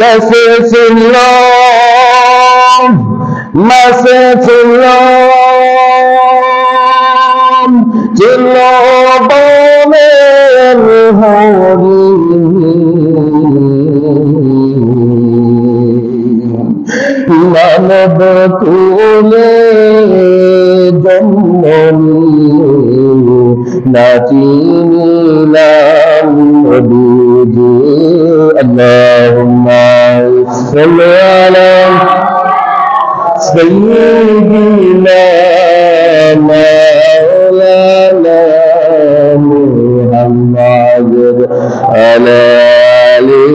जैसे सुनो मसे सुनो चिल्लो बोले मानव तुले जन्मनी नाचीनीलाम नबीजी अल्लाहुम्मा सल्ली अला सय्यिदिना मौलाना मुहम्मद अला आलि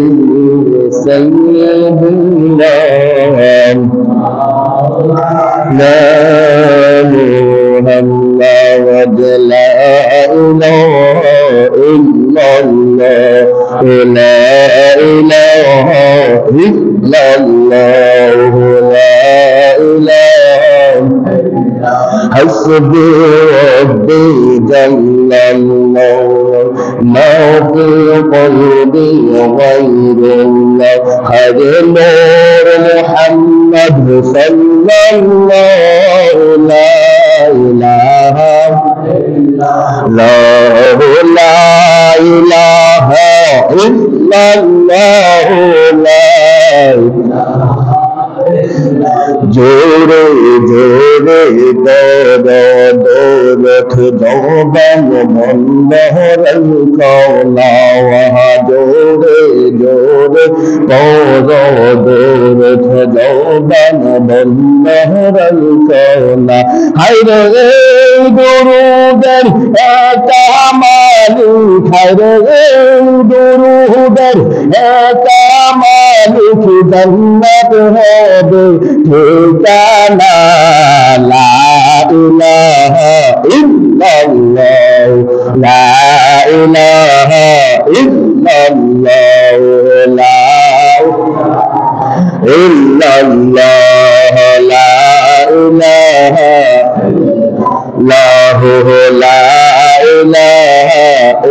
सय्यिदिना मुहम्मद ला इलाहा इल्लल्लाह ला इलाहा इल्लल्लाह ला حسبي ربي جل الله ما في قلبي غير الله هذا نور محمد صلى الله لا إله إلا الله لا إله إلا الله لا जोरे जोरे दौलत दौबन बंदरल कौला वहाँ जोरे जोरे दौलत दौबन बंदरल कौला हैरे गुरुदर कामालू हैरे गुरुदर कामालू की जन्नत है ठिकाना ला इलाहा इल्लल्लाह ला इलाहा इल्लल्लाह ला इल्लल्लाह ला इलाहा ला इलाहा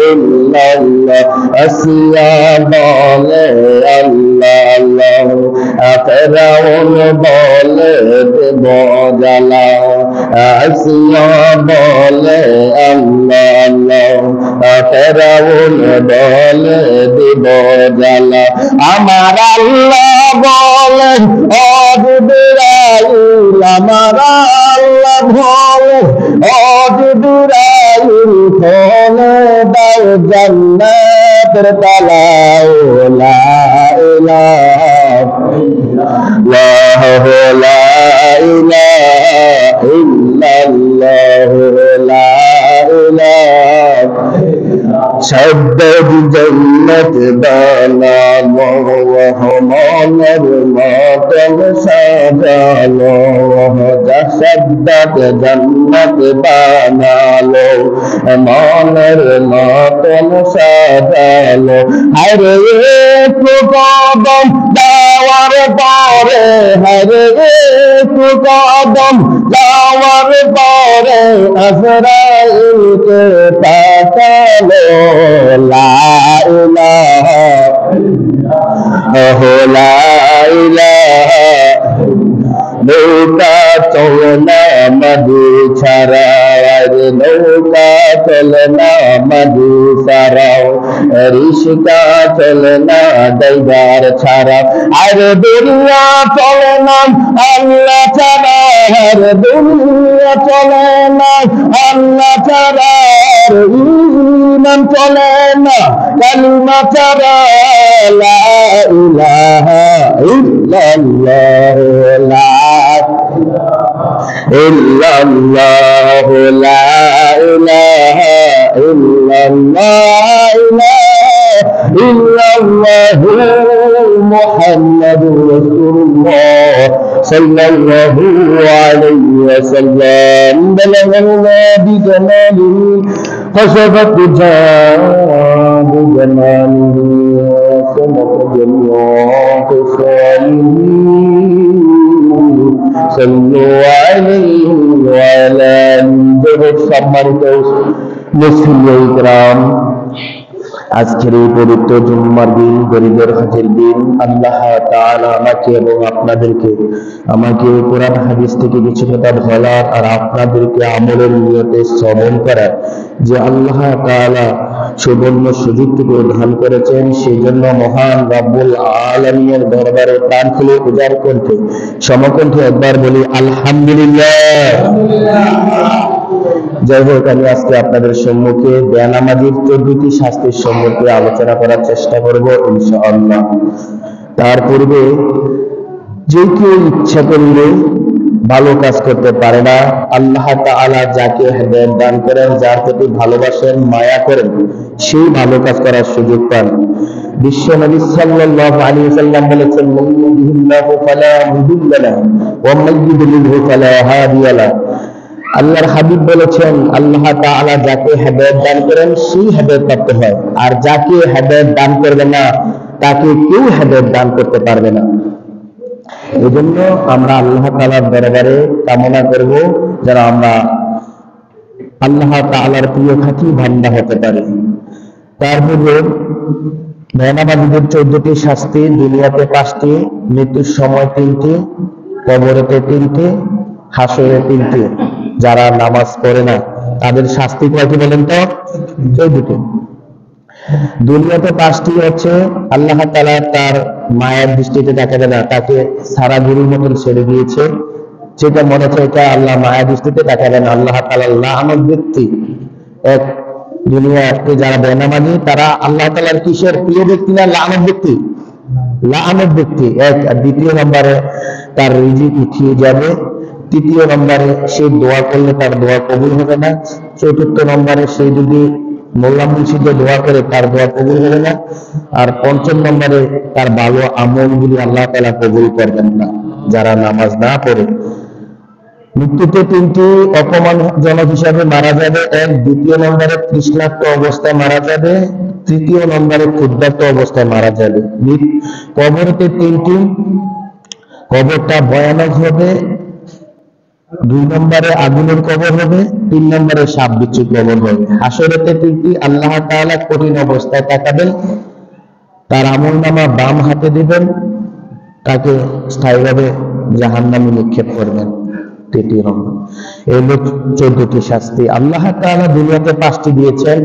इल्लल्लाह আসিয়া বলে আল্লাহ আল্লাহ ফেরাউন বলে দেব জ্বালা আসিয়া বলে আল্লাহ আল্লাহ ফেরাউন বলে দেব জ্বালা আমার আল্লাহ বলে ও জিবরাইল আমার আল্লাহ বলে ও জিবরাইল খোলে দাও জান্নাতের তালা লা ইলাহা ইল্লাল্লাহ লা ইলাহা ইল্লাল্লাহ লা ইলাহা সদ্দদ জন্নত বানালো রহমানের মতন সাজালো সদ্দদ জন্নত বানালো মনের মতন সাজালো আরে একটু কদম যাওয়ার পরে হরে একটু কদম যাওয়ার পরে আজরাইলকে পাঠালো লা ইলাহা লা ইলাহা নৌকা চলে না মধু ছাড়া নৌকা চলে না মধু ছাড়াও রিস্কা চলে না ড্রাইভার ছাড়া আর দুনিয়া চলে না আল্লাহ ছাড়া আর দুনিয়া চলে না আল্লাহ ছাড়া ঈমান চলে না কালিমা ছাড়া লা ইলাহা ইল্লাল্লাহ লা ইল্লাল্লাহ লা ইলাহা ইল্লাল্লাহ ইল্লাল্লাহ মুহাম্মাদুর রাসূলুল্লাহ সাল্লাল্লাহু আলাইহি ওয়াসাল্লাম বালাগনা বিজামালিহি কশফাত বিজামালিহি সমত জামিআত সালিহিন সাল্লু আলাইহি ওয়া আলা আলিহি। সম্মানিত মুসলিম ইকরাম, আজকের এই পবিত্র জুম্মার দিন, গরিবের হাতের দিন, আল্লাহ তাআলা আমাকে এবং আপনাদেরকে, আমাকে কোরআন হাদিস থেকে কিছু কথা বলার আর আপনাদেরকে আমলের নিয়তে শ্রবণ করার যে আল্লাহ তাআলা সুবর্ণ সুযোগটুকু দান করেছেন, সেই জন্য মহান রব্বুল আলামিনের দরবারে প্রাণ খুলে উজাড় করতে সমকণ্ঠে একবার বলি আলহামদুলিল্লাহ। যাই হোক, আমি আজকে আপনাদের সম্মুখে বেনামাজির 14টি শাস্তির সম্পর্কে আলোচনা করার চেষ্টা করব ইনশাআল্লাহ। তার পূর্বে যে কেউ ইচ্ছা করলে ভালো কাজ করতে পারে না। আল্লাহ তাআলা যাকে হেদায়েত দান করেন, যার প্রতি ভালোবাসেন, মায়া করেন, সেই ভালো কাজ করার সুযোগ পান। বিশ্ব নবী সাল্লাল্লাহু আলাইহি ওয়াসাল্লাম বলেছেন, মান ইয়াহদিহিল্লাহু ফালা মুদিল্লা লাহু ওয়া মান ইউদ্লিলহু ফালা হাদিয়া লাহু। আল্লাহর হাবিব বলেছেন, আল্লাহ তাআলা যাকে হেদায়েত দান করেন সেই হেদায়েত প্রাপ্ত হয়, আর যাকে হেদায়েত দান করবে না তাকে কেউ হেদায়েত দান করতে পারবে না। এজন্য আমরা আল্লাহ তাআলার দরবারে কামনা করব যারা আমরা আল্লাহ তাআলার প্রিয় খাঁটি বান্দা হতে পারি। তারপরে বেনামাজিদের 14টি শাস্তি, দুনিয়াতে 5টি, মৃত্যুর সময় 3টি, কবরেতে 3টি, হাসরে 3টি। যারা নামাজ পড়ে না তাদের শাস্তি কয়টি বলেন তো? 14টি। দুনিয়াতে 5টি হচ্ছে, আল্লাহ তাআলা তার মায়ের দৃষ্টিতে দেখাবে না, তাকে সারা গরুর মতন ছেড়ে দিয়েছে, সেটা মনে হচ্ছে এটা আল্লাহ মায়ের দৃষ্টিতে দেখাবে না। আল্লাহ তাআলা লাআনত ব্যক্তি এক। দুনিয়াতে যারা বেনামাজি তারা আল্লাহ তাআলার কিসের প্রিয় ব্যক্তি না লাআনত ব্যক্তি? লাআনত ব্যক্তি এক। আর দ্বিতীয় নম্বরে তার রিজিক উঠিয়ে যাবে। তৃতীয় নম্বরে সে দোয়া করলে তার দোয়া কবুল হবে না। চতুর্থ নম্বরে সে যদি মোল্লা মুর্শিদে দোয়া করে তার দোয়া কবুল হবে না। আর পঞ্চম নম্বরে তার ভালো আমলগুলি আল্লাহ তাআলা কবুল করবেন না যারা নামাজ না পড়ে। মৃত্যুতে 3টি অপমানজনক হিসাবে মারা যাবে। এক, দ্বিতীয় নম্বরে তৃষ্ণার্ত অবস্থায় মারা যাবে। তৃতীয় নম্বরে ক্ষুধার্ত অবস্থায় মারা যাবে। কবরেতে 3টি, কবরটা ভয়ানক হবে। 2 নম্বরে আগুনের কবর হবে। 3 নম্বরে সাপ বিচ্ছুর কবর হবে। হাসরেতে 3টি, আল্লাহ তাআলা কঠিন অবস্থায় তাকাবেন, তার আমলনামা বাম হাতে দিবেন, তাকে স্থায়ীভাবে জাহান্নামে নিক্ষেপ করবেন। 3টি নম্বর। এই হলো 14টি শাস্তি। আল্লাহ তাআলা দুনিয়াতে 5টি দিয়েছেন।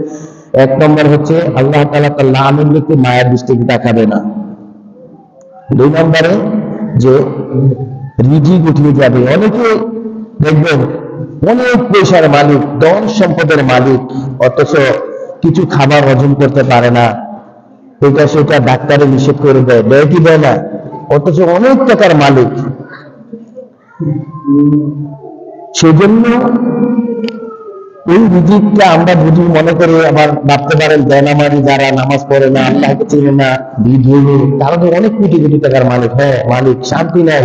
1 নম্বর হচ্ছে আল্লাহ তাআলা তার লাআনত ব্যক্তি মায়ের দৃষ্টিতে তাকাবে না। 2 নম্বরে যে রিজিক উঠিয়ে যাবে। অনেকে দেখবেন অনেক পয়সার মালিক, ধন সম্পদের মালিক, অথচ কিছু খাবার হজম করতে পারে না, এটা সেটা ডাক্তারে নিষেধ করে দেয়, দেয় কি দেয় না? অথচ অনেক টাকার মালিক। সেজন্য এই রিজিকটা আমরা বুঝি মনে করে আবার ভাবতে পারেন বেনামাজি যারা নামাজ পড়ে না, আল্লাহকে চিনে না, বিধর্মী, তারা তো অনেক কোটি কোটি টাকার মালিক। হ্যাঁ মালিক, শান্তি নাই।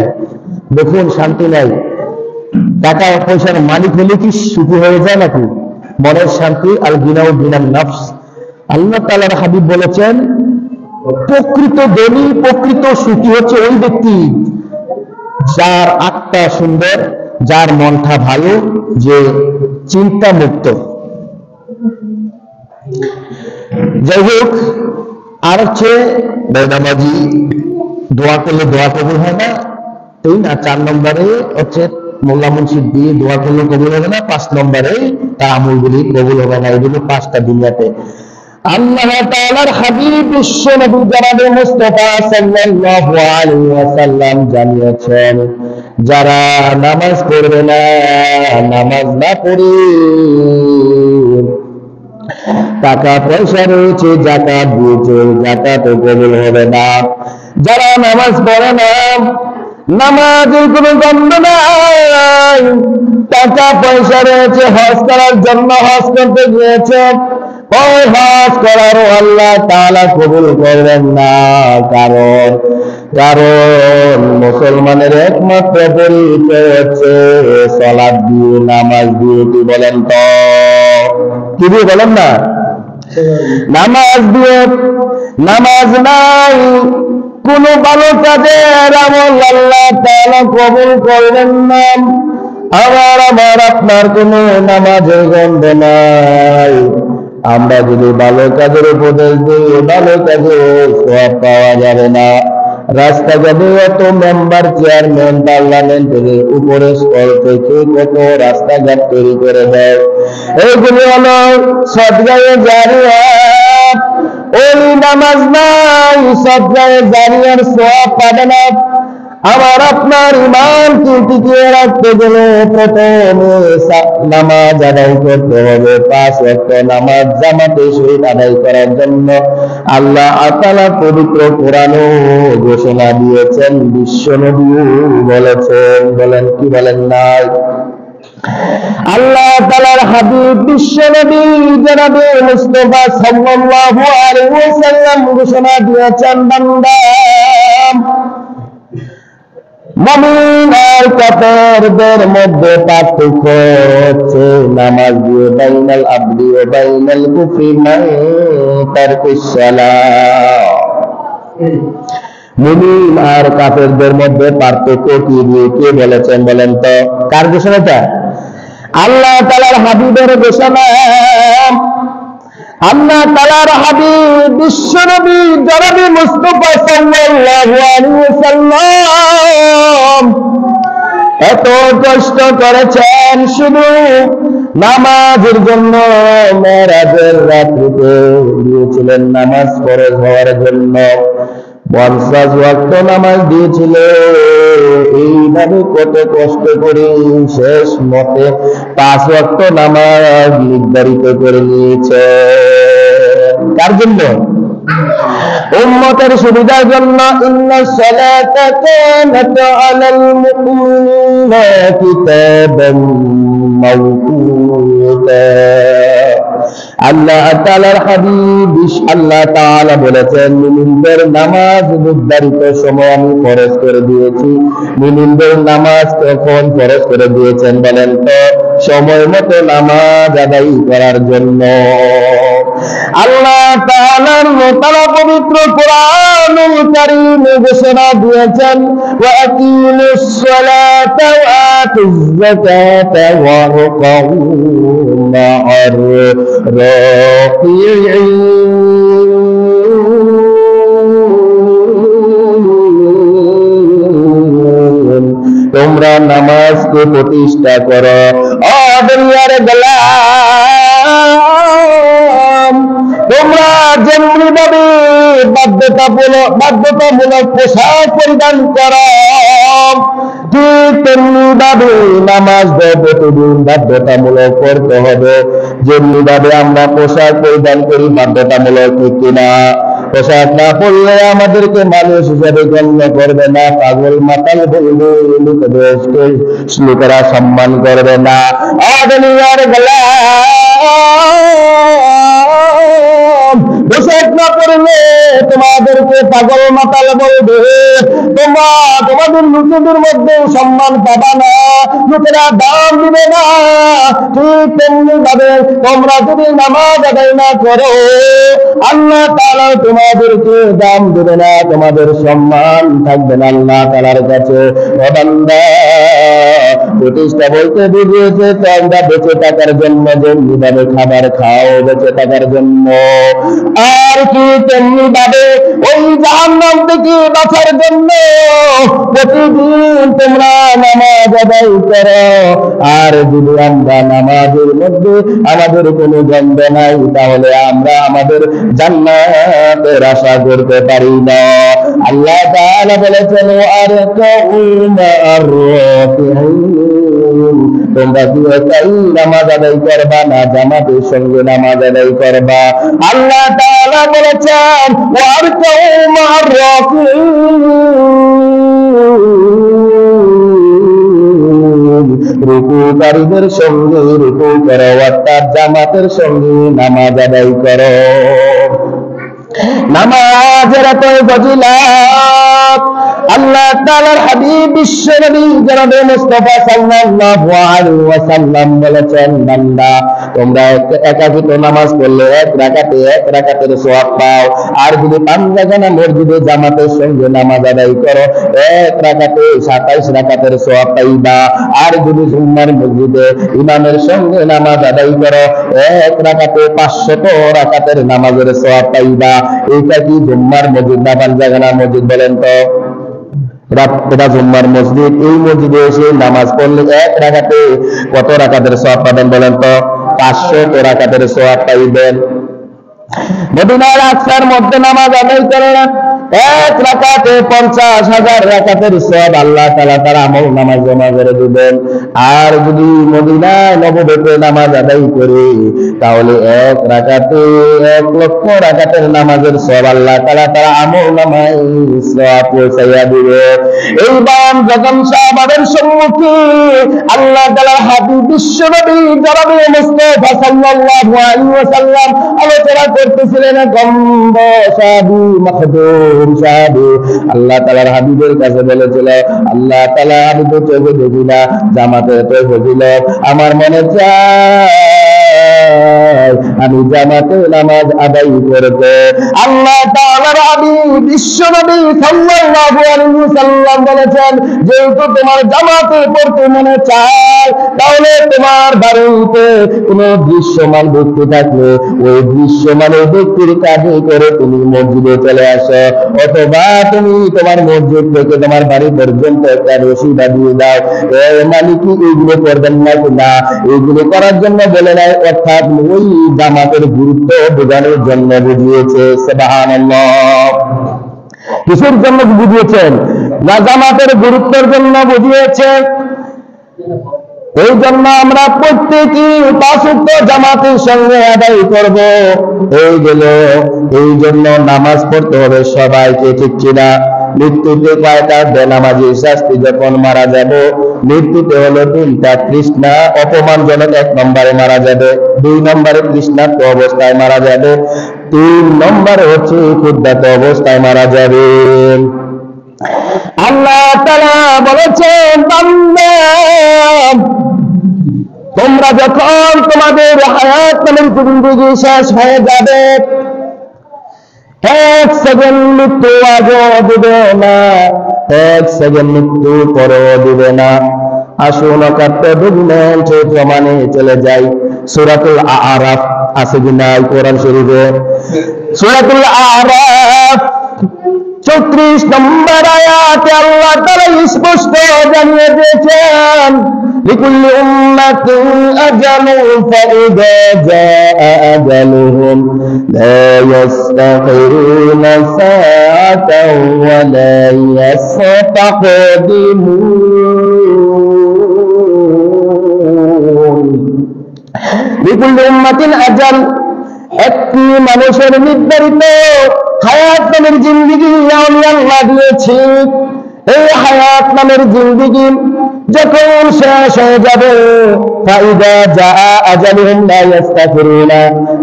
দেখুন শান্তি নাই। টাকা পয়সার মালিক হলে কি সুখী হয়ে যায় নাকি? মনের শান্তি আল গিনাউ গিনান নফস। আল্লাহ তাআলার হাবিব বলেছেন, প্রকৃত ধনী, প্রকৃত সুখী হচ্ছে ওই ব্যক্তি যার আত্মা সুন্দর, যার মনটা ভালো, যে চিন্তা মুক্ত। যাই হোক, আর হচ্ছে বেনামাজি দোয়া করলে দোয়া কবুল হয় না, 3। আর 4 নম্বরে হচ্ছে মোল্লা মুর্শিদ দিয়ে দোয়া করলে কবুল হবে না। 5 নম্বরে তার আমলগুলি কবুল হবে না। এগুলো 5টা দুনিয়াতে। আল্লাহ তাআলার হাবিব বিশ্ব নবী জনাবে মুস্তাফা সাল্লাল্লাহু আলাইহি ওয়াসাল্লাম জানিয়েছেন, যারা নামাজ পড়বে না, নামাজ না পড়ে টাকা পয়সা রয়েছে, যাকাত দিয়েছে, যাকাতও কবুল হবে না। যারা নামাজ পড়ে না, নামাজের কোনো গন্ধ নাই, টাকা পয়সা রয়েছে, হজ করার জন্য হজ করতে গিয়েছে, ওই হজ করারও আল্লাহ তাআলা কবুল করবেন না। কারণ মুসলমানের একমাত্র পরিচয় হচ্ছে সালাত দিয়ে, নামাজ দিয়ে। কি বলেন তো? কি দিয়ে বলেন না? নামাজ দিয়ে। নামাজ নাই, কোন ভালো কাজের আমল আল্লাহ তাআলা কবুল করবেন না। আমার আপনার কোন নামাজের গন্ধ নাই, আমরা যদি ভালো কাজের উপদেশ দিই, ভালো কাজে সওয়াব পাওয়া যাবে না। রাস্তাঘাটে এত মেম্বার, চেয়ারম্যান, পার্লামেন্টের উপরে স্থল থেকে কত রাস্তাঘাট তৈরি করে দেয়। এইগুলি হলো সদগায়ে জারিয়া। ওই নামাজ নাই, সদগায়ে জারিয়ার সওয়াব পাবে না। আমার আপনার ঈমানকে টিকিয়ে রাখতে গেলে প্রথমে নামাজ আদায় করতে হবে। 5 ওয়াক্ত নামাজ জামাতের সহিত আদায় করার জন্য আল্লাহ তাআলা পবিত্র কোরআনে ঘোষণা দিয়েছেন, বিশ্বনবী বলেছেন। বলেন কি বলেন নাই? আল্লাহ তাআলার হাবিব বিশ্বনবী জনাবে মুস্তাফা সাল্লাল্লাহু আলাইহি ওয়াসাল্লাম ঘোষণা দিয়েছেন, বান্দা, মুমিন আর কাফেরদের মধ্যে পার্থক্য হচ্ছে নামাজ দিয়ে। বাইনাল আবদি ওয়া বাইনাল কুফরি মান তারকুস সালাহ। মুমিন আর কাফেরদের মধ্যে পার্থক্য কি দিয়ে কে বলেছেন বলেন তো? কার ঘোষণাটা? আল্লাহ তাআলার হাবিবের ঘোষণা। আল্লাহ তাআলার হাবিব বিশ্বনবী জনাবে মুস্তাফা সাল্লাল্লাহু আলাইহি ওয়াসাল্লাম এত কষ্ট করেছেন শুধু নামাজের জন্য। মেরাজের রাত্রিতে দিয়েছিলেন নামাজ ফরজ হওয়ার জন্য। 50 ওয়াক্ত নামাজ দিয়েছিল। এইভাবে কত কষ্ট করে শেষ মতে 5 ওয়াক্ত নামাজ নির্ধারিত করে নিয়েছে। কার জন্য? উম্মতের সুবিধার জন্য। ইন্নাস সালাতা কানাত আলাল মুমিনিনা কিতাবান মাওকুতা। আল্লাহ তাআলার হাবিব আল্লাহ তাআলা বলেছেন, মুমিনদের নামাজ নির্ধারিত সময় আমি ফরজ করে দিয়েছি। মুমিনদের নামাজ কখন ফরজ করে দিয়েছেন বলেন তো? সময় মতো নামাজ আদায় করার জন্য। আল্লাহ তাআলার পবিত্র কোরআনুল কারীমে ঘোষণা দিয়েছেন, ওয়া আকিমুস সালাতা ওয়া আতুজ যাকাতা ওয়া রুকাউ মা'আর রাকিঈন। তোমরা নামাজকে প্রতিষ্ঠা করো। ও দুনিয়ার গোলাম, তোমরা যেমনি ভাবে বাধ্যতামূলক পোশাক পরিধান করো, ঠিক তেমনি ভাবে নামাজ প্রতিদিন বাধ্যতামূলক করতে হবে। যেমনি ভাবে আমরা পোশাক পরিধান করি বাধ্যতামূলক, ঠিক কিনা? পোশাক না পরলে আমাদেরকে মানুষ হিসাবে গণ্য করবে না, পাগল মাতাল বলবে, লোকেরা সম্মান করবে না। দুনিয়ার গোলাম, পোশাক না পরলে তোমাদেরকে পাগল মাতাল বলবে, তোমাদের লোকেদের মধ্যে সম্মান পাবা না, লোকেরা দাম দিবে না। ঠিক তেমনি ভাবে তোমরা যদি নামাজ আদায় না করো, আল্লাহ তাআলা তোমাদেরকে দাম দেবে না, তোমাদের সম্মান থাকবে না আল্লাহ তাআলার কাছে। ও বান্দা, প্রতিষ্ঠা বলতে বুঝিয়েছে তোমরা বেঁচে থাকার জন্য, যেমনি ভাবে খাবার খাও বেঁচে থাকার জন্য, আর কি তেমনি ভাবে ওই জাহান্নাম থেকে বাঁচার জন্য প্রতিদিন তোমরা নামাজ আদায় করো। আর যদি আমরা নামাজের মধ্যে আমাদের কোনো গন্ধ নাই, তাহলে আমরা আমাদের জান্নাতের আশা করতে পারি না। আল্লাহ তাআলা বলেছেন, আর তোমরা কি একাই নামাজ আদায় করবা না জামাতের সঙ্গে নামাজ আদায় করবা? আল্লাহ তাআলা বলেছেন, রুকুকারীদের সঙ্গে রুকু করো, অর্থাৎ জামাতের সঙ্গে নামাজ আদায় করো। নামাজের এত ফজিলত, আল্লাহ তাআলার হাবিব বিশ্ব নবী জনাবে মুস্তাফা সাল্লাল্লাহু আলাইহি ওয়াসাল্লাম বলেছেন, বান্দা তোমরা একাকিত্ব নামাজ পড়লে এক রাকাতের সওয়াব পাও, আর যদি 5 রাকাত মসজিদে জামাতের সঙ্গে নামাজ আদায় করো এক রাকাতে 27 রাকাতের সওয়াব পাইবা। আর যদি জুম্মার মসজিদে ইমামের সঙ্গে নামাজ আদায় করো এক রাকাতে 500 রাকাতের নামাজের সওয়াব পাইবা। এটা কি জুম্মার মসজিদ না পাঞ্জাগানা মসজিদ বলেন তো? এটা জুম্মার মসজিদ। এই মসজিদে এসে নামাজ পড়লে এক রাকাতে কত রাকাতের সওয়াব পাবেন বলেন তো? 500 রাকাতের সওয়াব পাইবেন। মদিনার আকসার মধ্যে নামাজ আদায় করেন এক রাকাতে 50,000 রাকাতের সওয়াব আল্লাহ তাআলা তার আমল নামায় জমা করে দিবেন। আর যদি মদিনায় নববতে নামাজ আদায় করে তাহলে এক রাকাতে 1 লক্ষ রাকাতের নামাজের সওয়াব আল্লাহ তাআলা তার আমল নামায় সওয়াব পৌঁছাইয়া দিবে। এইবার যখন সাহাবাদের সম্মুখে আল্লাহ তাআলার হাবিব বিশ্ব নবী জনাবে মুস্তাফা সাল্লাল্লাহু আলাইহি ওয়াসাল্লাম আলোচনা করতেছিলেন, গম্ব সাহাবী মাহদুম সাহাবী আল্লাহ তাআলার হাবিবের কাছে বলেছিল, আল্লাহ তাআলা আমি তো চোখে দেখি না, জামাতে তো ফজিলত, আমার মনে চায় আমি জামাতে নামাজ আদায় করব। আল্লাহ তাআলার হাবিব বিশ্ব নবী সাল্লাল্লাহু আলাইহি ওয়াসাল্লাম বলেছেন, যেহেতু তোমার জামাতে পড়তে মনে চায় তাহলে তোমার বাড়িতে কোন দৃশ্যমান ব্যক্তি থাকলে ওই দৃশ্যমান ব্যক্তির কাজে করে তুমি মসজিদে চলে আসো, অথবা তুমি তোমার মসজিদ থেকে তোমার বাড়ি পর্যন্ত একটা রশি বাঁধিয়ে দাও। মালিক এইগুলো করবেন না কিনা? এইগুলো করার জন্য বলে নাই, অর্থাৎ ওই জামাতের গুরুত্ব বোঝানোর জন্য বুঝিয়েছে। সুবহানাল্লাহ। কিসের জন্য বুঝিয়েছেন? না জামাতের গুরুত্বের জন্য বুঝিয়েছে। এই জন্য আমরা প্রত্যেকে 5 ওয়াক্ত জামাতের সঙ্গে আদায় করব। এই জন্য নামাজ পড়তে হবে সবাইকে, ঠিক কিনা? মৃত্যুতে কয়টা বেনামাজি শাস্তি যখন মারা যাব? মৃত্যুতে হলো 3টা তৃষ্ণা অপমানজনক, 1 নম্বরে মারা যাবে, 2 নম্বরে তৃষ্ণার্ত অবস্থায় মারা যাবে, 3 নম্বরে হচ্ছে ক্ষুধার্ত অবস্থায় মারা যাবে। আল্লাহ তাআলা বলেছেন, বান্দা তোমরা যখন তোমাদের হায়াত নামের জিন্দেগি শেষ হয়ে যাবে, 1 সেকেন্ড মৃত্যু আগে দিবে না, 1 সেকেন্ড মৃত্যু পরেও দিবে না। আসুন কাটতে বুঝলেন প্রমাণে চলে যাই। সূরাতুল আরাফ আছে কিনা কোরআন শরীফে? সূরাতুল আরাফ 34 নম্বর আয়াতে আল্লাহ তাআলা স্পষ্ট জানিয়ে দিয়েছেন, লিকুল্লি উম্মাতিন আজালুন ফাইযা জাআ আজালুহুম লা ইস্তাখিরুনা সাআতান ওয়া লা ইস্তাকদিমুন। লিকুল্লি উম্মাতিন আজাল, একটি মানুষের নির্ধারিত হায়াত নামের জিন্দেগি আমি আল্লাহ দিয়েছি। এই হায়াত নামের জিন্দেগি যখন শেষ হয়ে যাবে, ফাইদা জাআ আজালুহুম লা ইস্তাখিরুনা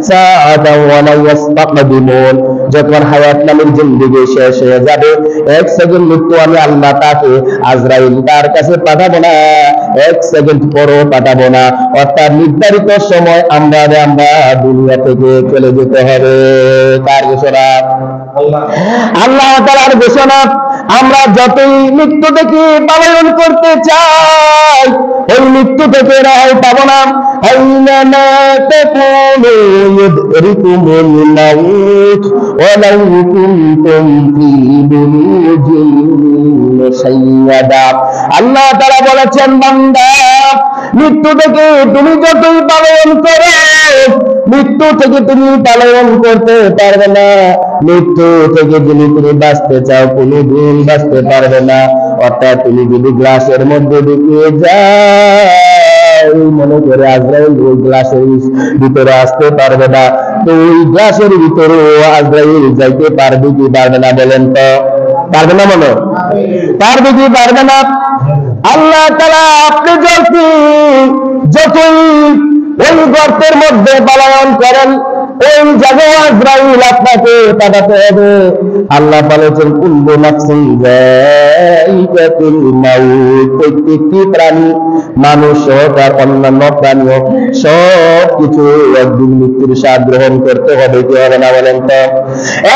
সাআতান ওয়া লা ইস্তাকদিমুন। যখন হায়াত নামের জিন্দেগি শেষ হয়ে যাবে, 1 সেকেন্ড মৃত্যু আমি আল্লাহ তাকে আজরাইল তার কাছে পাঠাবো না, 1 সেকেন্ড পরও পাঠাবো না। অর্থাৎ নির্ধারিত সময় আমরা দুনিয়া থেকে চলে যেতে হবে। কার ঘোষণা? আল্লাহ তাআলার ঘোষণা। আমরা যতই মৃত্যু থেকে পালায়ন করতে চাই, এই মৃত্যু থেকে রেহাই পাবো না। আইনামা তাকুনু ইউদরিকুমুল মাউত ওয়ালাউ কুনতুম ফী বুরুজিন মুশাইয়াদা। আল্লাহ তাআলা বলেছেন, বান্দা মৃত্যু থেকে তুমি যতই পালায়ন করো, মৃত্যু থেকে তুমি পালায়ন করতে পারবে না। মৃত্যু থেকে যদি তুমি বাঁচতে চাও, কোনদিন বাঁচতে পারবে না। অর্থাৎ তুমি যদি গ্লাসের মধ্যে ঢুকে যাও, মনে করে আজরাইল ওই গ্লাসের ভিতরে আসতে পারবে না, তো ওই গ্লাসের ভিতরে আজরাইল যাইতে পারবে কি পারবে না বলেন তো? পারবে না? মনে পারবে কি পারবে না? আল্লাহ তাআলা আপনি যতই ওই গর্তের মধ্যে পালায়ন করেন, ওই জায়গায় আজরাইল আপনাকে পাঠাতে হবে। আল্লাহ বলেছেন কুল্লু নাফসিন যায়িকাতুল মাউত, প্রত্যেকটি প্রাণী, মানুষ সহকার অন্যান্য প্রাণীও সব কিছু একদিন মৃত্যুর স্বাদ গ্রহণ করতে হবে, কি হবে না বলেন তো?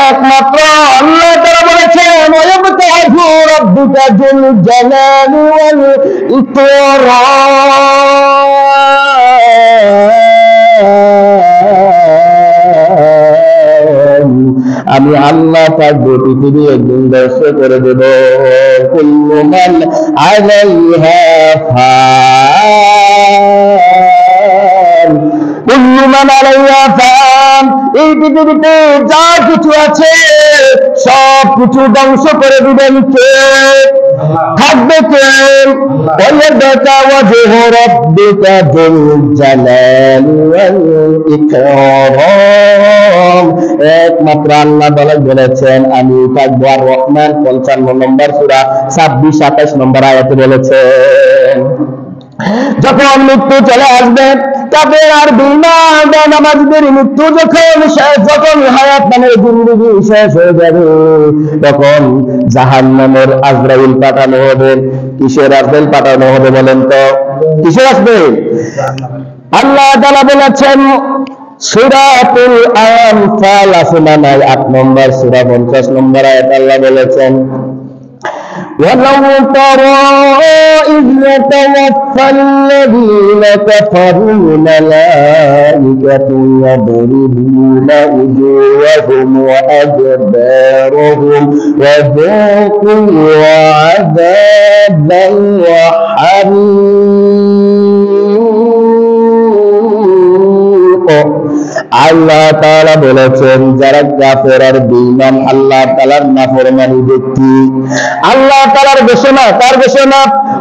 একমাত্র আল্লাহ তাআলা বলেছেন ওয়ায়াবতাহু রাব্বুকা যুল জালালি ওয়াল ইকরাম, আমি আল্লাহ পাক পৃথিবী একদিন ধ্বংস করে দেব। কুল্লু মান আলাইহা ফান, কুল্লু মান আলাইহা ফান, এই পৃথিবীতে যা কিছু আছে সব কিছু ধ্বংস করে দিবেন কে? থাকবে কে? ওয়ায়াবকা ওয়াজহু রাব্বিকা যুল জালালি ওয়াল ইকরাম, একমাত্র আল্লাহ বলেছেন আমি থাকবো। আর রহমান 55 নম্বর সূরা 26-27 নম্বর আয়াতে বলেছেন যখন মৃত্যু চলে আসবে, কাফের আর বেঈমানদের মৃত্যু যখন শেষ, যখন হায়াত মানে জিন্দেগি শেষ হয়ে যাবে, তখন জাহান্নামের আজরাইল পাঠানো হবে। কিসের আজরাইল পাঠানো হবে বলেন তো? কিসের আজরাইল? আল্লাহ তাআলা বলেছেন সূরাতুল আনফাল আসমান 8 নম্বর সূরা 50 নম্বর আয়াত আল্লাহ বলেছেন وَلَوْ تَرَى إِذْ يَتَوَفَّى الَّذِينَ كَفَرُوا الْمَلَائِكَةُ يَضْرِبُونَ وُجُوهَهُمْ وَأَدْبَارَهُمْ وَذُوقُوا عَذَابَ الْحَرِيقِ। আল্লাহ তাআলা বলেছেন যারা কাফের আর বেঈমান, আল্লাহ তাআলার নাফরমানি ব্যক্তি, আল্লাহ তাআলার ঘোষণা, তার ঘোষণা,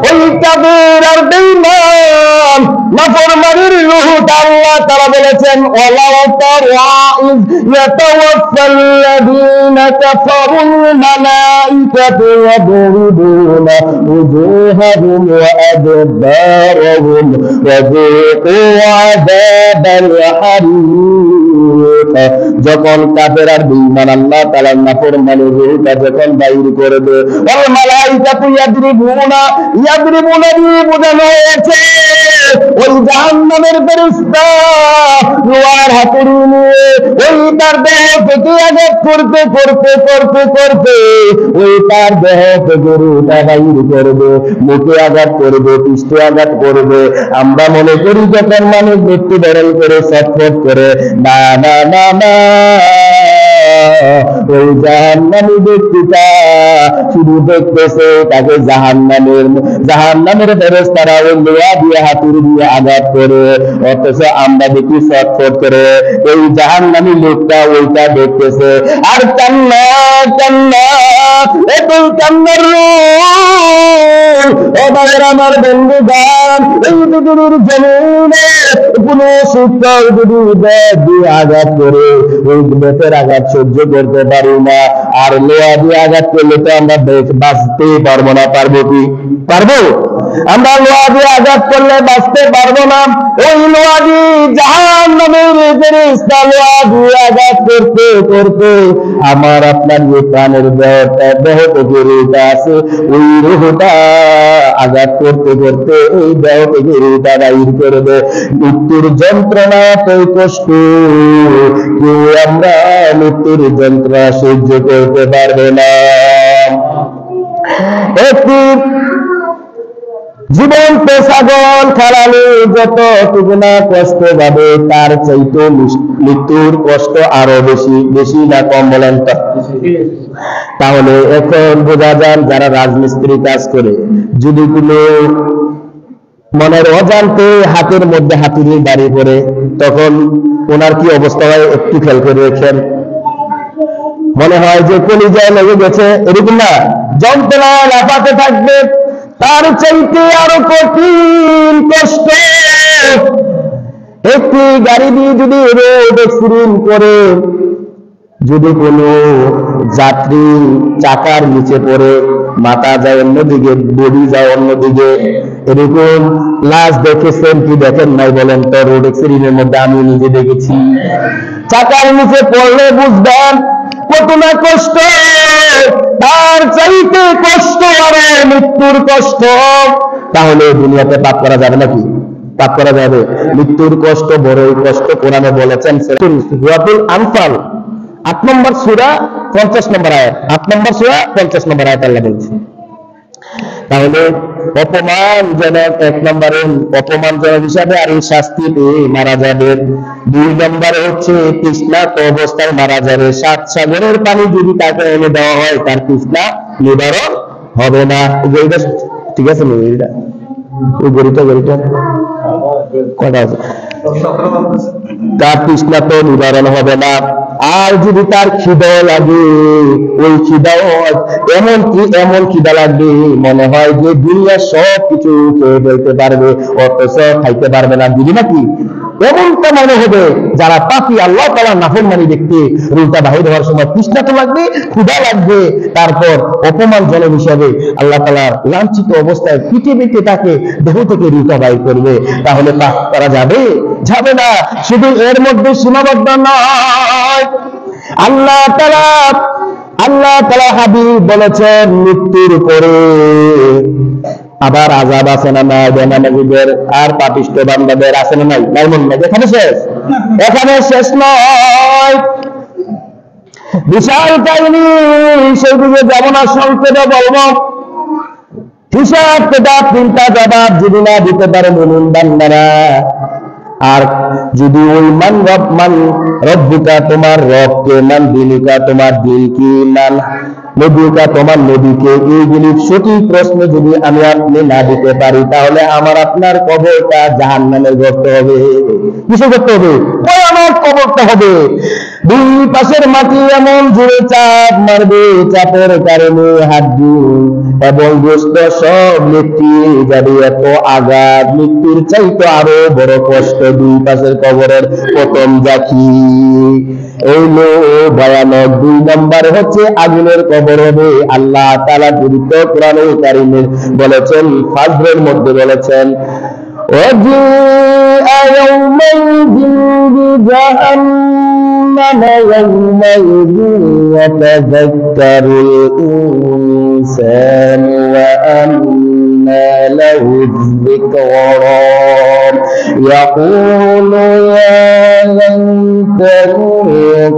ওই কাফের আর বেঈমান নাফরমানির রূহটা আল্লাহ তাআলা বলেছেন ওয়ালাউ তারা ইয ইয়াতাওয়াফাল্লাযীনা কাফারুল মালাইকাতু ইয়াদরিবুনা উজুহাহুম ওয়া আদবারহুম ওয়া যুকু আযাবাল হারিক। যখন কাফের আর বেঈমান আল্লাহ তাআলার নাফরমানির রূহটা যখন বাইর করবে, ওয়াল মালাইকাতু ইয়াদরিবুনা, ইয়াদরিবুনা দিয়ে বোঝানো হয়েছে ওই জাহান্নামের ফেরেশতা লোহার হাতুড়ি নিয়ে ওই তার দেহ থেকে আঘাত করতে করতে করতে করতে ওই তার দেহ থেকে রূহটা বাইর করবে, মুখে আঘাত করবে, পৃষ্ঠে আঘাত করবে। আমরা মনে করি যখন মানুষ মৃত্যুবরণ করে ছটফট করে, না না না না, ওই জাহান্নামী ব্যক্তিটা শুধু দেখতেছে তাকে জাহান্নামের ফেরেশতারা ওই লোহা দিয়ে হাতুড়ি দিয়ে আঘাত করে, অথচ আমরা দেখি ছটফট করে এই জাহান্নামী লোকটা ওইটা দেখতেছে আর কান্না কান্না, এতই কান্নার আমার বন্ধুগান, এই পৃথিবীর জমিনে কোন শিক্ষক যদি দিয়ে আঘাত করে ওই বেতের আঘাত সহ্য করতে পারি না, আর লোহা দিয়ে আঘাত করলে তো আমরা বাঁচতেই পারবো না। পারবো কি? পারবো? আমরা লোহা দিয়ে আঘাত করলে বাঁচতে পারবো না। ওই লোহা দিয়ে জাহান্নামের ফেরেশতা লোহা দিয়ে আঘাত করতে করতে আমার আপনার যে প্রাণের দেহ থেকে রূহটা আছে, ওই রূহটা আঘাত করতে করতে ওই দেহ থেকে রূহটা বাইর করবে। মৃত্যুর যন্ত্রণা এতই কষ্ট, কেউ আমরা মৃত্যুর যন্ত্রণা সহ্য করতে পারবে না। একটি জীবন্ত ছাগল খাড়ালে যতটুকু না কষ্ট পাবে, তার চাইতে মৃত্যুর কষ্ট আরো বেশি। বেশি না কম বলেন তো? তাহলে এখন বোঝা যান যারা রাজমিস্ত্রি কাজ করে, যদি কোনো মনের অজান্তে হাতের মধ্যে হাতুড়ি বাড়ি পড়ে, তখন ওনার কি অবস্থা হয় একটু খেয়াল করে দেখেন। মনে হয় যে কলিজায় লেগে গেছে, এরকম না, যন্ত্রণা লাফাতে থাকবে। তার চাইতে আরো কঠিন কষ্ট একটি গাড়ি দিয়ে যদি রোড অ্যাক্সিডেন্ট করে যদি কোনো যাত্রী চাকার নিচে পড়ে, মাথা যায় অন্যদিকে, বডি যায় অন্যদিকে, এরকম লাশ দেখেছেন কি দেখেন নাই বলেন তো? রোড অ্যাক্সিডেন্টের মধ্যে আমি নিজে দেখেছি। চাকার নিচে পড়লে বুঝবেন কত না কষ্ট, তার চাইতে কষ্ট আরো মৃত্যুর কষ্ট। তাহলে দুনিয়াতে পাপ করা যাবে নাকি? পাপ করা যাবে। মৃত্যুর কষ্ট বড়ই কষ্ট। কোরআনে বলেছেন সূরাতুল আনফাল 8 নম্বর সূরা 50 নম্বর আয়াত, 8 নম্বর সূরা 50 নম্বর আয়াত আল্লাহ বলছে। তাহলে অপমানজনক 1 নম্বরে অপমানজনক হিসাবে আর এই শাস্তি পেয়ে মারা যাবে। 2 নম্বরে হচ্ছে তৃষ্ণার্ত অবস্থায় মারা যাবে। 7 সাগরের পানি যদি তাকে এনে দেওয়া হয় তার তৃষ্ণা নিবারণ হবে না। ঠিক আছে মেয়েরা, ওই গরিটা কটা আছে, তার তৃষ্ণা তো নিবারণ হবে না। আর যদি তার খিদাও লাগে, ওই খিদাও এমন খিদা লাগবে মনে হয় যে দুনিয়া সব কিছু খেয়ে ফেলতে পারবে, অথচ খাইতে পারবে না। বুঝি নাকি? এমনটা মনে হবে যারা পাপী, আল্লাহ তাআলার নাফরমানি ব্যক্তি, রোজা বাহির হওয়ার সময় তৃষ্ণা তো লাগবে, ক্ষুধা লাগবে, তারপর অপমানজনক হিসাবে আল্লাহ তাআলার লাঞ্ছিত অবস্থায় পিঠে পিঠে তাকে দেহ থেকে রোজা বাহির করবে। তাহলে পাপ করা যাবে? যাবে না। শুধু এর মধ্যে সীমাবদ্ধ নয়, আল্লাহ তাআলা হাবিব বলেছেন মৃত্যুর পরে আবার আযাব আছে না নাই? বেনামাজীদের আর পাপিষ্ঠ বান্দাদের আছে না নাই? নাই মনে নাই? এখানে শেষ নয়, বিশাল কাহিনী, সেগুলো যেমন সংক্ষেপে বলবো। হিসাব কিতাব চিন্তা জবাব যদি না দিতে পারে মুমিন বান্দারা, আর যদি ওই মান রব্বুকা তোমার রবকে, মান দিনুকা তোমার দিন কি, মান নবীকা তোমার নবীকে, এইগুলি সঠিক প্রশ্ন যদি আমি আপনি না দিতে পারি, তাহলে আমার আপনার কবরটা জাহান্নামে করতে হবে। কিছু করতে হবে, ভয়ানক কবরটা হবে। 2 পাশের মাটি এমন জোরে চাপ মারবে, চাপের কারণে হাড্ডি এবং গোশত সব লেট্টিয়ে যাবে। এত আঘাত, মৃত্যুর চাইতে আরো বড় কষ্ট 2 পাশের কবরের প্রথম জাকি। এই লো ভয়ানক। 2 নম্বর হচ্ছে আগুনের কবর হবে। আল্লাহ তাআলা পবিত্র কোরআনে কারীমে বলেছেন, ফাজরের মধ্যে বলেছেন, ওয়াজিআ ইয়াউমাইযিন বিজাহান্নাম ইয়াউমাইযিন ইয়াতাযাক্কারুল ইনসানু ওয়া আন্না লাহু যিকরা ইয়াকুলু ইয়া লাইতানি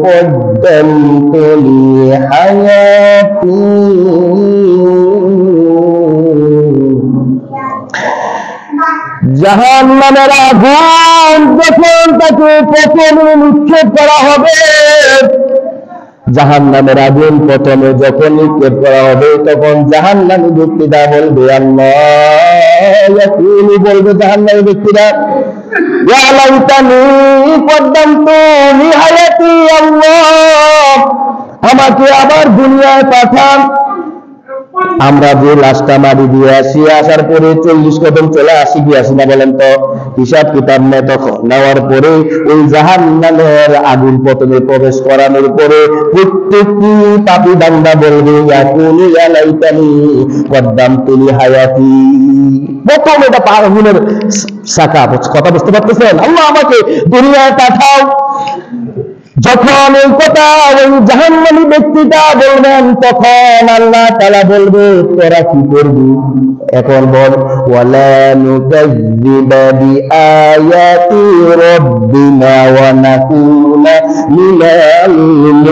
قدمت لحياتي জাহান্নামের আগুন যখন তাকে প্রথমে নিক্ষেপ করা হবে, জাহান্নামের আগুন প্রথমে যখন নিক্ষেপ করা হবে, তখন জাহান্নামী ব্যক্তিরা বলবে, আল্লাহ বলবে জাহান্নামী ব্যক্তিরা, ইয়া লাইতানি কদ্দামতু লিহায়াতি, আল্লাহ আমাকে আবার দুনিয়ায় পাঠান। আমরা যে লাশটা মারি দিয়ে আসি, আসার পরে 40 কদম চলে আসি কি আসি না বলেন তো? হিসাব কিতাব নেই। তখন নেওয়ার পরে ওই জাহান্নামের আগুন প্রথমে প্রবেশ করানোর পরে প্রত্যেকটি পাপী বান্দা বলবে, ইয়াকুলু ইয়া লাইতানি কদ্দামতু লিহায়াতি। প্রথম এটা আগুনের শাখা। কথা বুঝতে পারতেছেন? আল্লাহ আমাকে দুনিয়ায় পাঠাও। যখন এই কথা ওই জাহান্নামী ব্যক্তিটা বলবেন, তখন আল্লাহ তাআলা বলবে, তোরা কি করবি? এখন বল, ওয়ালা নুকাযযিবা বিআয়াতি রাব্বিনা ওয়া নাকুনা মিনাল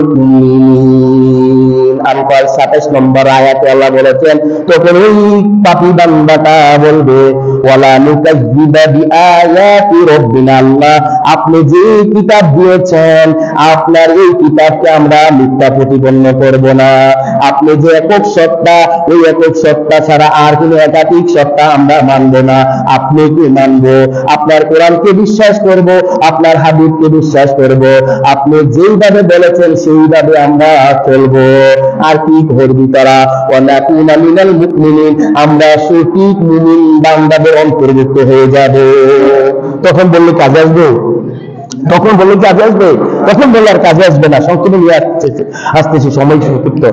মুমিনিন। আনফাল 27 নম্বর আয়াতে আল্লাহ বলেছেন, তখন ওই পাপী বান্দাটা বলবে, ওয়ালা নুকাযযিবা বিআয়াতি রাব্বিনা, আল্লাহ আপনি যে কিতাব দিয়েছেন, আপনার এই কিতাবকে আমরা মিথ্যা প্রতিপন্ন করব না। আপনি যে একক সত্তা, ওই একক সত্তা ছাড়া আর কোনো একাধিক সত্তা আমরা মানব না। আপনি কি মানব? আপনার কোরআনকে বিশ্বাস করব, আপনার হাদিসকে বিশ্বাস করব, আপনি যেইভাবে বলেছেন সেইভাবে আমরা চলব। আর কি করবি তারা? ওয়া নাকুনা মিনাল মুমিনিন, আমরা সঠিক মুমিন বান্দাদের অন্তর্ভুক্ত হয়ে যাব। তখন বললে কাজে আসবে? তখন বললে কাজে আসবে? তখন বললে আর কাজে আসবে না, সংক্ষেপে নিয়ে আসতেছি, সময় সংক্ষিপ্ত।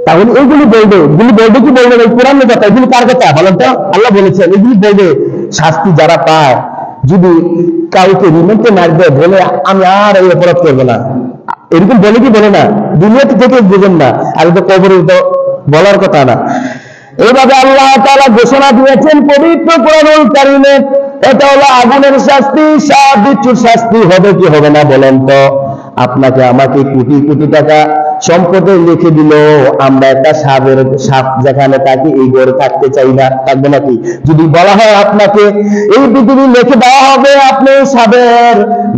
তাহলে এইগুলি বলবে, এগুলি বলবে কি বলবে না? কোরআনের কথা, এগুলি কার কথা বলেন তো? আল্লাহ বলেছেন এগুলি বলবে। শাস্তি যারা পায়, যদি কাউকে রিমেন্টে মারবে বলে আমি আর এই অপরাধ করবো না, এরকম বলে কি বলে না? দুনিয়াতে থেকে বুঝেন না, আর তো কবরে তো বলার কথা না। এইভাবে আল্লাহ তাআলা ঘোষণা দিয়েছেন পবিত্র কোরআনুল কারীমে, এটা হলো আগুনের শাস্তি, সাপ বিচ্ছুর শাস্তি হবে কি হবে না বলেন তো? আপনাকে আমাকে কোটি কোটি টাকা সম্পদে লিখে দিল, আমরা একটা সাপ যেখানে থাকি এই ঘরে থাকতে চাই না, থাকবো নাকি? যদি বলা হয় আপনাকে এই পৃথিবী লিখে দেওয়া হবে, আপনি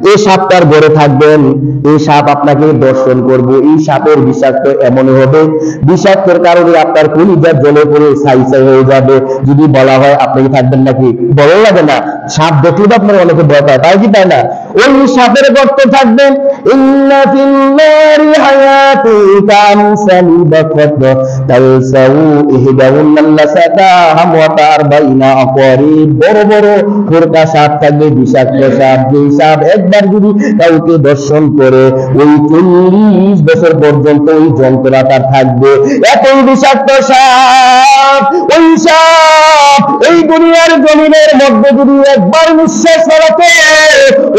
এই সাপটার ঘরে থাকবেন, এই সাপ আপনাকে দর্শন করবে, এই সাপের বিষাক্ত এমন হবে, বিষাক্তের কারণে আপনার কলিজা জ্বলে পড়ে ছাই ছাই হয়ে যাবে। যদি বলা হয় আপনি থাকবেন নাকি? ভালো লাগে না? সাপ দেখলে তো আপনার অনেকে ভয় পায়, তাই কি তাই না? ওই সাপের গর্তে থাকবেন। ইন্না ফিল নারি হায়াতি কামসালি বাকাত তালসাউ ইহদাউন্নাল্লাসাতাহাম ওয়া তারবাইনা আকরিব। বড় বড় ফোরকা সাপ থাকবে, বিষাক্ত সাপ, যেই সাপ একবার যদি কাউকে দর্শন করে ওই 40 বছর পর্যন্ত ওই যন্ত্রণা তার থাকবে। এতই বিষাক্ত সাপ, ওই সাপ এই দুনিয়ার জমিনের মধ্যে যদি একবার নিঃশ্বাস ফেলাতে,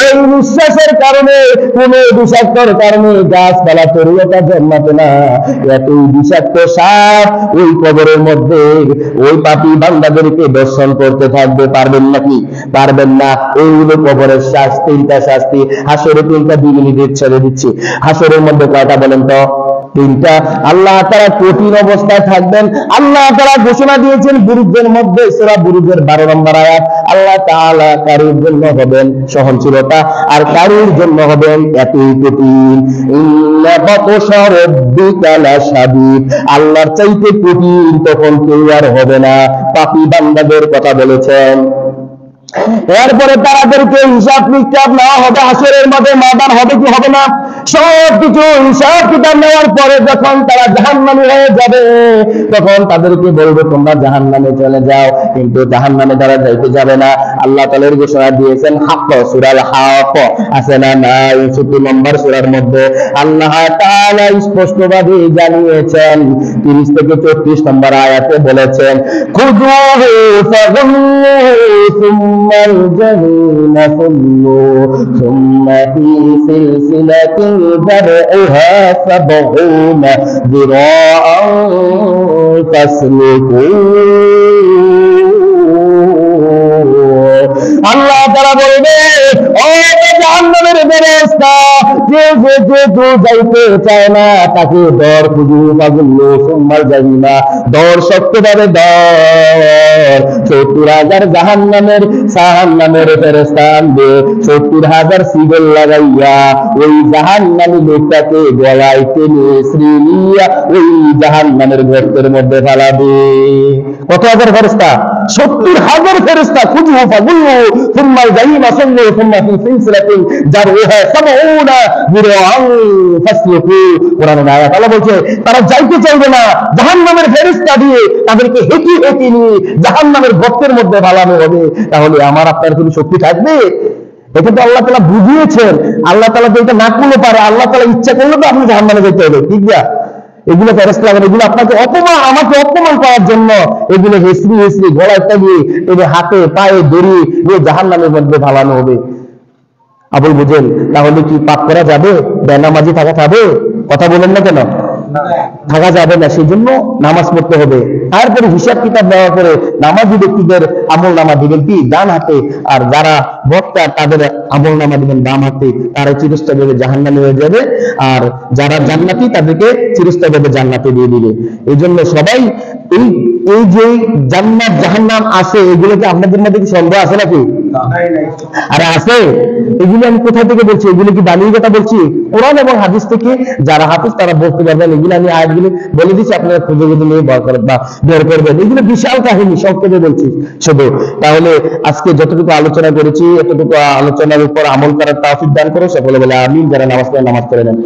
ওই নিঃশ্বাসের কারণে কোন বিষাক্তর কারণে গাছপালা তরুলতা জন্মাতে না। এতই বিষাক্ত সাপ ওই কবরের মধ্যে ওই পাপী বান্দাদেরকে দর্শন করতে থাকবে। পারবেন নাকি? পারবেন না। এই হলো কবরের শাস্তি। তিনটা শাস্তি, হাসরে 3টা 2 মিনিটের ছেড়ে দিচ্ছি। হাসরের মধ্যে কয়টা বলেন তো? 3টা। আল্লাহ তাআলা কঠিন অবস্থায় থাকবেন। আল্লাহ তাআলা ঘোষণা দিয়েছেন বুরুজের মধ্যে, সূরা বুরুজের 12 নম্বর আয়াত, আল্লাহ তাআলা কারোর জন্য হবেন সহনশীলতা, আর কারোর জন্য হবেন এতই কঠিন। ইন্না বাতশা রাব্বিকা লাশাদীদ। আল্লাহর চাইতে কঠিন তখন কেউ আর হবে না। পাপী বান্দাদের কথা বলেছেন। এরপরে তাদেরকে হিসাব নিকাশ নেওয়া হবে, হাসরের মধ্যে ময়দান হবে কি হবে না? সবকিছু হিসাব কিতাব নেওয়ার পরে যখন তারা জাহান্নামী হয়ে যাবে, তখন তাদেরকে বলবে তোমরা জাহান্নামে চলে যাও, কিন্তু জাহান্নামে তারা যাইতে যাবে না। আল্লাহ তাআলা ঘোষণা দিয়েছেন হক, সূরাল হক আছে না? 69 নম্বর সূরার মধ্যে আল্লাহ তাআলা স্পষ্টভাবে জানিয়েছেন, 30 থেকে 34 নম্বর আয়াতে বলেছেন, খুযুহু ফাগুল্লু ثم الجحيم صلوا ثم في سلسلة ذرعها 70 ذراعا فاسلكوه। আল্লাহ তাআলা বলবে, ও জাহান্নামের ফেরেশতা, যে যাইতে চায় না তাকে দর খুঁজু পাগুল্লো সুম্মাল জাহিমা, দর শক্তভাবে দর। 70,000 জাহান্নামের ফেরেশতা আনবে, 70,000 সিগল লাগাইয়া ওই জাহান্নামী লোকটাকে গলায় টেনে শ্রীলিয়া ওই জাহান্নামের গর্তের মধ্যে ফেলাবে। কত হাজার ফেরেশতা? 70,000 ফেরেশতা। খুঁজু পাগুল্লো সুম্মাল জাহিমা সুল্লু সুম্মা ফি সিলসিলাতিন যারউহা 70 যিরাআন ফাসলুকু। কোরআনের আয়াত আল্লাহ বলছে তারা যাইতে চাইবে না, জাহান্নামের ফেরেশতা দিয়ে তাদেরকে হেঁটে হেঁটে নিয়ে জাহান্নামের গর্তের মধ্যে ফেলানো হবে। তাহলে আমার আপনার কোনো শক্তি থাকবে? এটা তো আল্লাহ তাআলা বুঝিয়েছেন। আল্লাহ তাআলা তো এটা না করলে পারে, আল্লাহ তাআলা ইচ্ছা করলে তো আপনি জাহান্নামে যেতে হবে, ঠিক না? এগুলো ফেরেশতা লাগানো, এগুলো আপনাকে আমাকে অপমান করার জন্য এগুলো হেসরি গলায় টানিয়ে এদের হাতে পায়ে দড়ি নিয়ে জাহান্নামের মধ্যে ফালানো হবে। আবুল বুঝেন, তাহলে কি পাপ করা যাবে? বেনামাজি থাকা যাবে? কথা বলেন না কেন? থাকা যাবে না। সেই জন্য নামাজ পড়তে হবে। তারপরে হিসাব কিতাব দেওয়ার পরে নামাজি ব্যক্তিদের আমল নামা দিবেন কি? ডান হাতে, আর যারা বক্তা তাদের আমল নামা দিবেন বাম হাতে। তারা চিরস্থায়ীভাবে জাহান্নামী হয়ে যাবে, আর যারা জান্নাতি তাদেরকে চিরস্থায়ীভাবে জান্নাতে দিয়ে দিবে। এই জন্য সবাই এই যে জান্নাত জাহান্নাম আছে, এগুলোকে আপনাদের মধ্যে কি সন্দেহ আছে নাকি? আরে আছে। এগুলো আমি কোথা থেকে বলছি? এগুলো কি বানিয়ে কথা বলছি? কোরআন এবং হাদিস থেকে। যারা হাফেজ তারা বলতে পারবেন। এগুলো আমি আয়াতগুলো বলে দিচ্ছি, আপনারা খুঁজে খুঁজে নিয়ে বের করবেন। এগুলো বিশাল কাহিনী, সংক্ষেপে বলছি শুধু। তাহলে আজকে যতটুকু আলোচনা করেছি, এতটুকু আলোচনার উপর আমল করার তৌফিক দান করো সকলে বলে আমিন। যারা নামাজ পড়ে নামাজ পড়ে নেন।